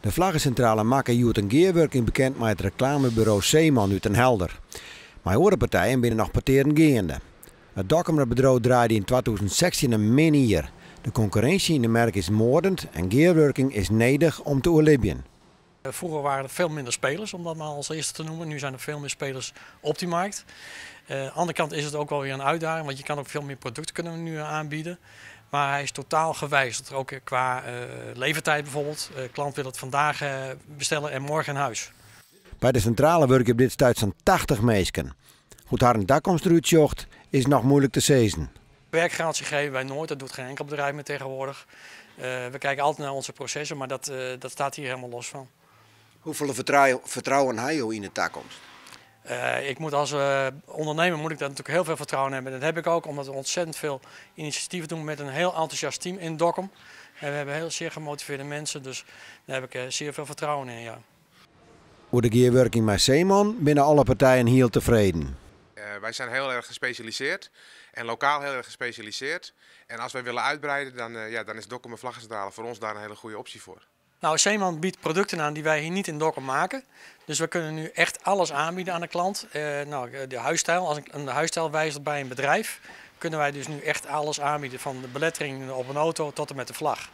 De vlaggencentrale Makke joert een gearworking bekend met het reclamebureau Zeeman uit Den Helder. Maar andere partijen binnen nog parteren gaande. Het Dokkumerbedrijf draaide in 2016 een minier. De concurrentie in de merk is moordend en gearworking is nodig om te overleven. Vroeger waren er veel minder spelers, om dat maar als eerste te noemen. Nu zijn er veel meer spelers op die markt. Aan de andere kant is het ook wel weer een uitdaging, want je kan ook veel meer producten kunnen we nu aanbieden. Maar hij is totaal gewijzigd, ook qua levertijd bijvoorbeeld. De klant wil het vandaag bestellen en morgen in huis. Bij de centrale werken op dit stuit zo'n 80 mensen. Hoe daar een dakkomst eruit zocht, is nog moeilijk te zeggen. Werkgarantie geven wij nooit, dat doet geen enkel bedrijf meer tegenwoordig. We kijken altijd naar onze processen, maar dat staat hier helemaal los van. Hoeveel vertrouwen heb je in de toekomst? Ik moet als ondernemer daar natuurlijk heel veel vertrouwen in hebben. Dat heb ik ook, omdat we ontzettend veel initiatieven doen met een heel enthousiast team in Dokkum. En we hebben heel zeer gemotiveerde mensen, dus daar heb ik zeer veel vertrouwen in. Ja. Hoe de gearworking met Zeeman binnen alle partijen heel tevreden. Wij zijn heel erg gespecialiseerd en lokaal heel erg gespecialiseerd. En als wij willen uitbreiden, dan is Dokkum Vlaggencentrale voor ons daar een hele goede optie voor. Nou, Zeeman biedt producten aan die wij hier niet in Dokkum maken. Dus we kunnen nu echt alles aanbieden aan de klant. De huisstijl, als een huisstijl wijzigt bij een bedrijf, kunnen wij dus nu echt alles aanbieden. Van de belettering op een auto tot en met de vlag.